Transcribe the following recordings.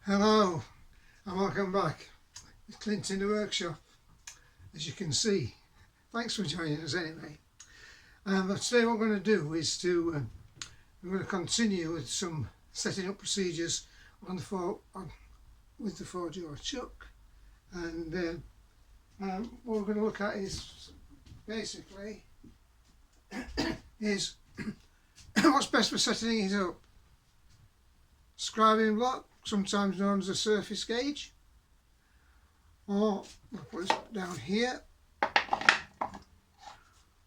Hello and welcome back. It's Clint in the workshop, as you can see. Thanks for joining us anyway. But today what we're going to do is we're going to continue with some setting up procedures with the 4-jaw chuck, and what we're going to look at is basically is what's best for setting it up. Scribing block, sometimes known as a surface gauge, or we'll put this down here,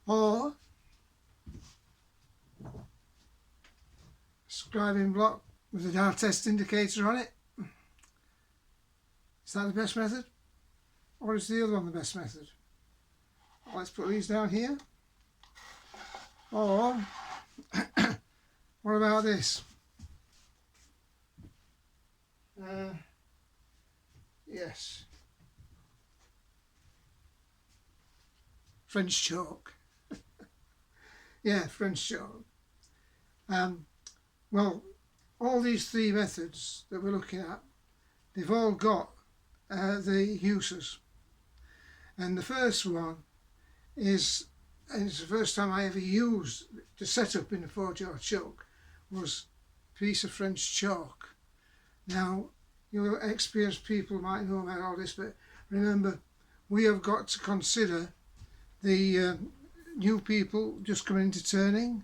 or scribing block with a dial test indicator on it. Is that the best method, or is the other one the best method? Let's put these down here. Or what about this? Yes, French chalk. Yeah, French chalk. Well, all these three methods that we're looking at, they've all got the uses. And the first one is, and it's the first time I ever used to set up in a 4-jaw chuck, was a piece of French chalk. Now, you experienced people might know about all this, but remember, we have got to consider the new people just coming into turning,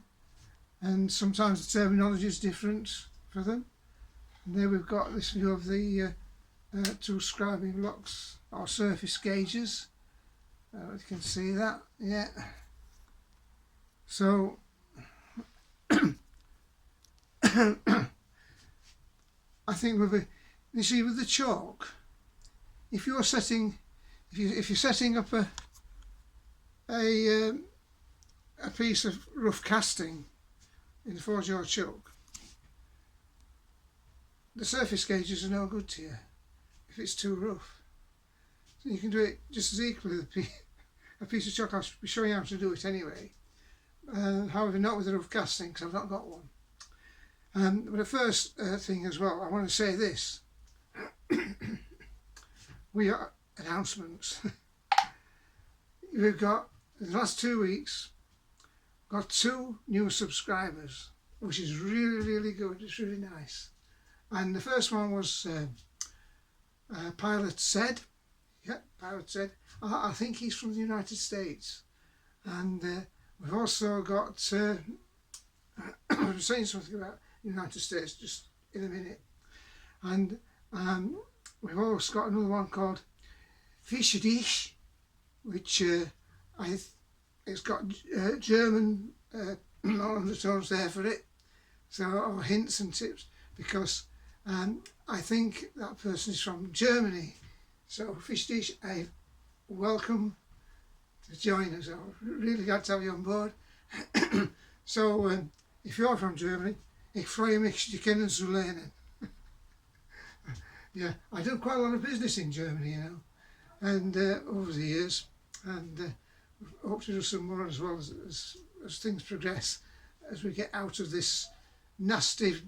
and sometimes the terminology is different for them. And there we've got this view of the two scribing blocks or surface gauges. You can see that, yeah. So I think you see with the chalk, if you're setting up a piece of rough casting in the 4-jaw chuck, the surface gauges are no good to you if it's too rough. So you can do it just as equally with a piece of chalk. I'll be showing you how to do it anyway. However, not with a rough casting, because I've not got one. But the first thing as well, I want to say this. We are announcements. We've got, in the last 2 weeks, got 2 new subscribers, which is really, really good. It's really nice. And the first one was Pilot Said. Yeah, Pilot Said. I think he's from the United States. And we've also got, I'm saying something about United States just in a minute. And we've also got another one called Fischer Dish, which it's got German undertones there for it, so, or hints and tips, because I think that person is from Germany. So Fish Dish, welcome to join us. I'm really glad to have you on board. So if you're from Germany, ich freue mich, dich kennenzulernen. Yeah, I do quite a lot of business in Germany, you know, and over the years, and hope to do some more as well as things progress, as we get out of this nasty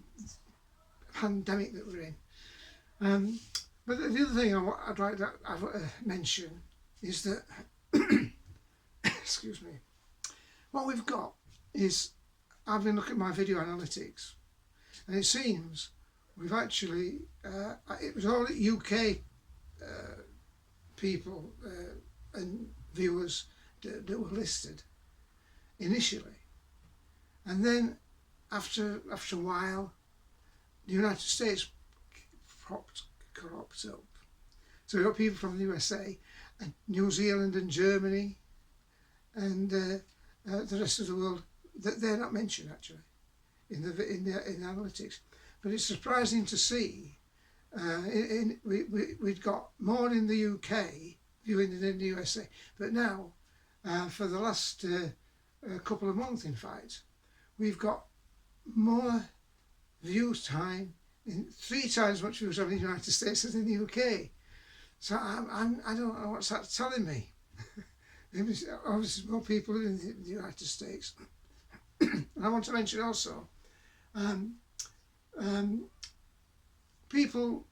pandemic that we're in. But the other thing I'd like to mention is that, excuse me, what we've got is, I've been looking at my video analytics, and it seems we've actually, it was all UK people and viewers that were listed initially, and then after a while, the United States cropped up. So we've got people from the USA and New Zealand and Germany and the rest of the world that they're not mentioned actually in the analytics. But it's surprising to see we'd got more in the UK viewing than in the USA. But now, for the last couple of months, in fact, we've got more view time, in 3 times much view time in the United States than in the UK. So I don't know what's that telling me. Maybe obviously more people in the United States. And I want to mention also, people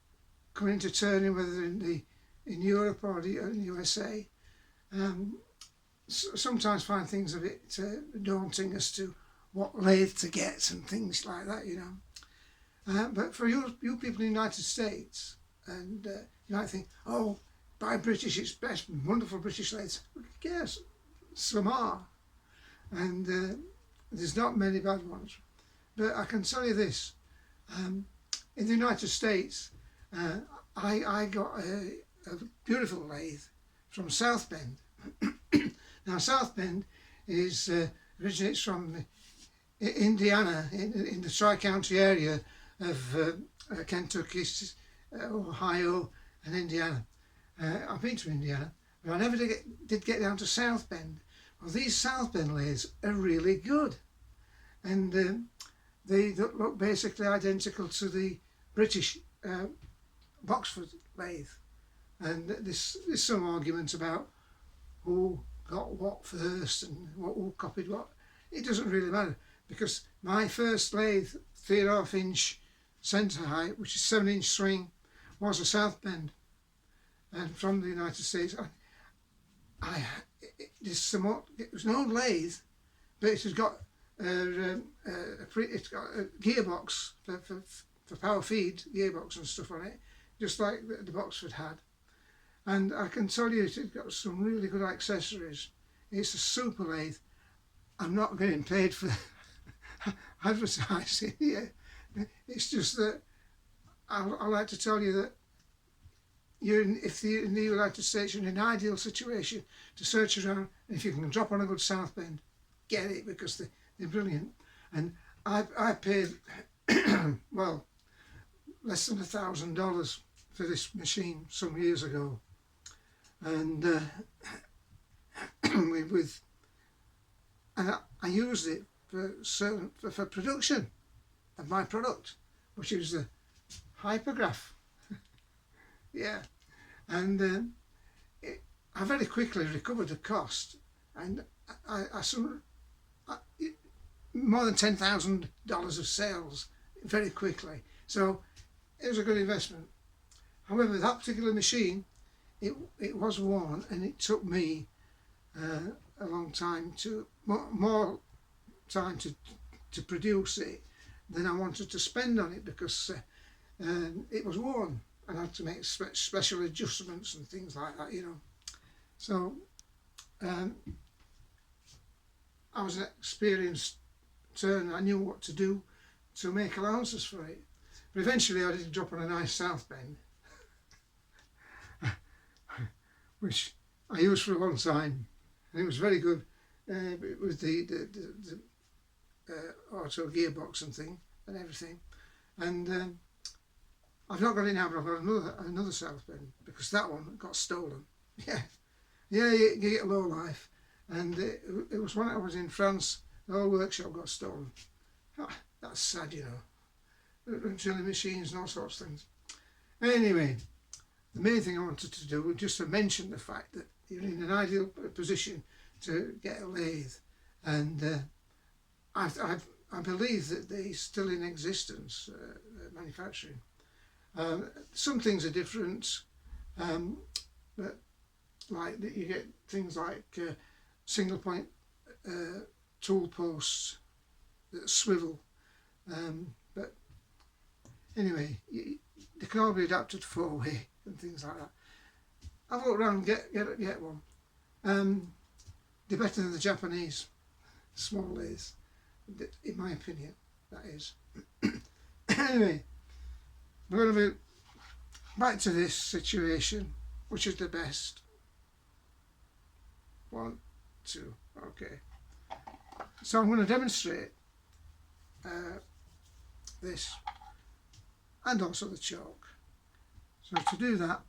coming into turning, whether in Europe or in the USA, sometimes find things a bit daunting as to what lathe to get and things like that, you know. But for you people in the United States, and you might think, oh, buy British, it's best, wonderful British lathes. Yes, some are, and there's not many bad ones. But I can tell you this, in the United States, I got a beautiful lathe from South Bend. Now South Bend originates from Indiana, in the Tri-County area of Kentucky, Ohio and Indiana. I've been to Indiana, but I never did get down to South Bend. Well, these South Bend lathes are really good, and they look basically identical to the British Boxford lathe. And there's some argument about who got what first and who copied what. It doesn't really matter, because my first lathe, 3.5 inch centre height, which is 7-inch swing, was a South Bend, and from the United States. It was an old lathe, but it has got it's got a gearbox for power feed, gearbox and stuff on it, just like the Boxford had. And I can tell you it's got some really good accessories. It's a super lathe. I'm not getting paid for advertising here. It's just that I like to tell you that if you're in the United States, you're in an ideal situation to search around, and if you can drop on a good South Bend, get it, because they're brilliant. And I paid well, less than $1,000 for this machine some years ago, and I used it for production of my product, which is the hypergraph. Yeah, and I very quickly recovered the cost, and I more than $10,000 of sales very quickly. So it was a good investment. However, that particular machine, it was worn, and it took me a long time more time to produce it than I wanted to spend on it, because it was worn. I had to make special adjustments and things like that, you know. So I was an experienced turner. I knew what to do to make allowances for it. But eventually I did drop on a nice South Bend, which I used for a long time, and it was very good. It was the auto gearbox and thing and everything, and I've not got it now, but I've got another South Bend, because that one got stolen. Yeah, you get a low life, and it was when I was in France. The whole workshop got stolen. Oh, that's sad, you know. Drilling machines and all sorts of things. Anyway, the main thing I wanted to do was just to mention the fact that you're in an ideal position to get a lathe, and I believe that they're still in existence, manufacturing. Some things are different, but like you get things like single point tool posts that swivel, but anyway, they can all be adapted 4-way and things like that. I've looked around and get one. They're better than the Japanese small lathes, in my opinion, that is. Anyway, we're going to be back to this situation, which is the best. 1, 2, okay. So I'm going to demonstrate this, and also the choke. So to do that,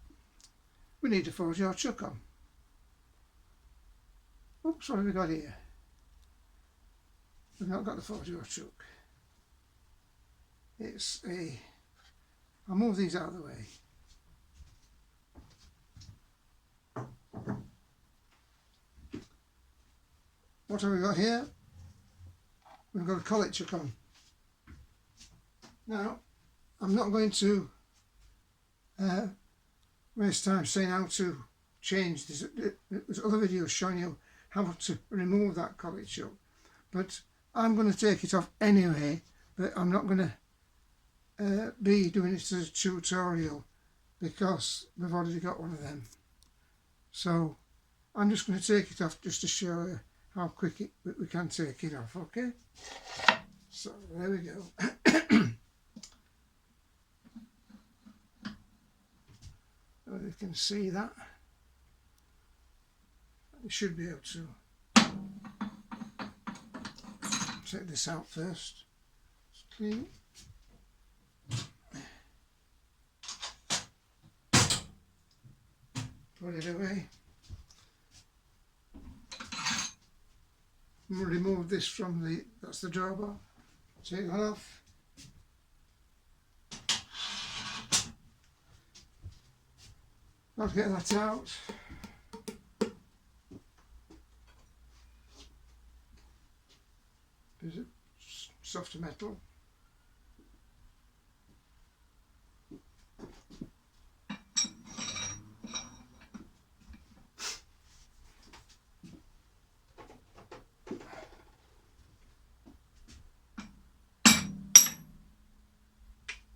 we need to forge our chuck on. Oops, what have we got here? We've not got the forge our chuck. I'll move these out of the way. What have we got here? We've got a collet chuck on. Now, I'm not going to waste time saying how to change this. There's other videos showing you how to remove that collet chuck, but I'm going to take it off anyway, but I'm not going to be doing it as a tutorial because we've already got one of them. So I'm just going to take it off just to show you how quick we can take it off, okay? So there we go. You can see that. You should be able to take this out first. It's clean. Put it away. Remove this from that's the drawbar. Take that off. I'll get that out. Is it softer metal?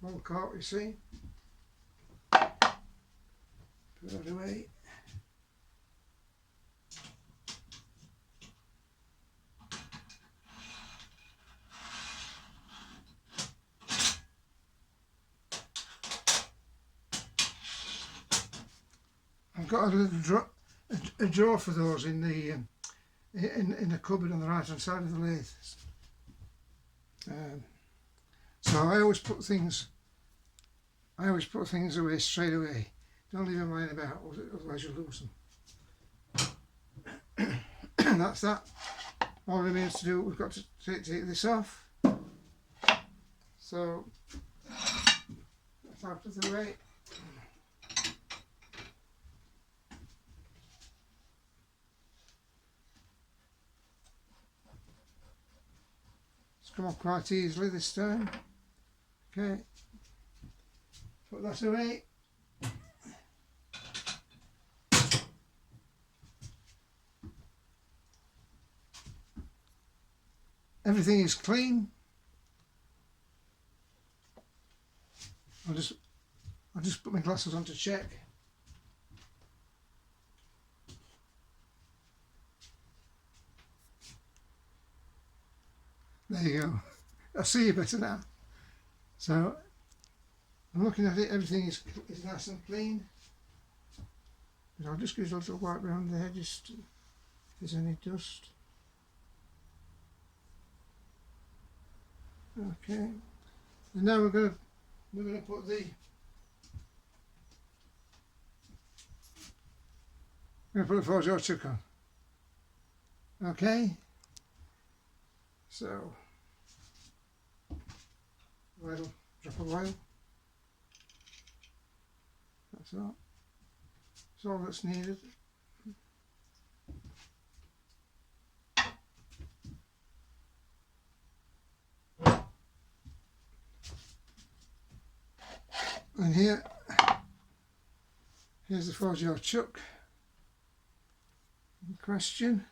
Well caught, you see. Put that away. I've got a little drawer for those in the in a cupboard on the right hand side of the lathe. So I always put things away straight away. Don't leave them lying about, otherwise you'll lose them. And that's that. All remains to do, we've got to take this off. So that's out of the way. It's come off quite easily this time. Okay, put that away. Everything is clean. I'll just put my glasses on to check. There you go. I see you better now. So I'm looking at it, everything is nice and clean. But I'll just give it a little wipe around there, just if there's any dust. Okay. And now we're gonna put the forge chuck on. Okay. So oil, drop of oil. That's all. That's all that's needed. And here's the forge chuck in question,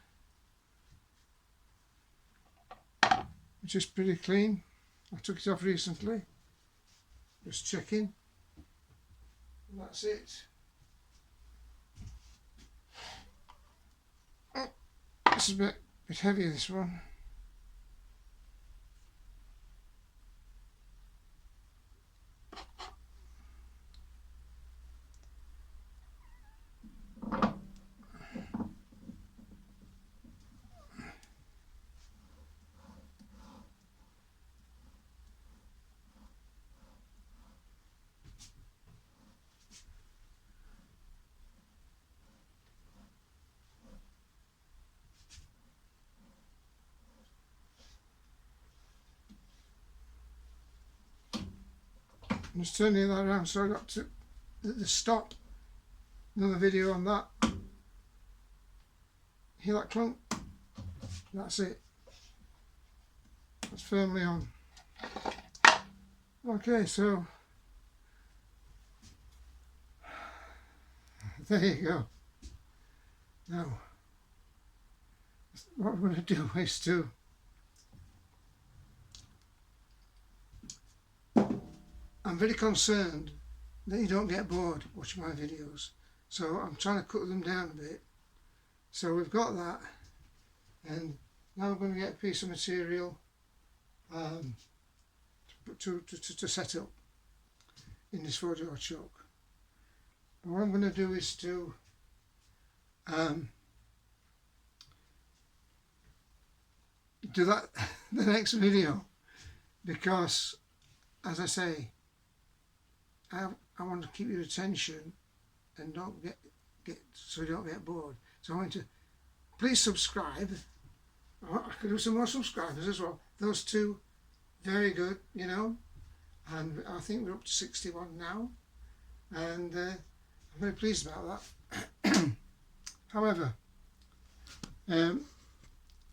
which is pretty clean. I took it off recently, just checking, and that's it. Oh, this is a bit heavier, this one. I'm just turning that around so I got to the stop. Another video on that. Hear that clunk? That's it. That's firmly on. Okay, so there you go. Now, what I'm going to do is to I'm very concerned that you don't get bored watching my videos, so I'm trying to cut them down a bit. So we've got that, and now I'm going to get a piece of material to set up in this 4-jar chalk. But what I'm going to do is to do that the next video, because as I say, I want to keep your attention and don't get so you don't get bored. So I want to please subscribe. I could do some more subscribers as well. Those two, very good, you know, and I think we're up to 61 now, and I'm very pleased about that. However,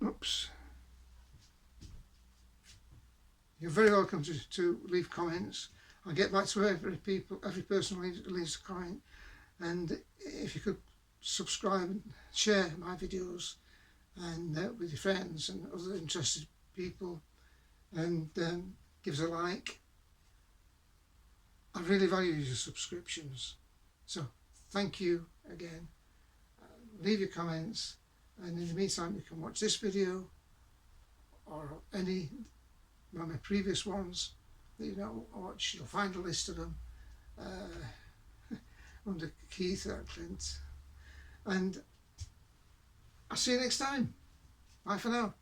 oops. You're very welcome to leave comments. I'll get back to every person who leaves a comment, and if you could subscribe and share my videos and with your friends and other interested people, and give us a like. I really value your subscriptions, so thank you again. Leave your comments, and in the meantime you can watch this video or any one of my previous ones that you don't watch. You'll find a list of them under Keith at Clint, and I'll see you next time. Bye for now.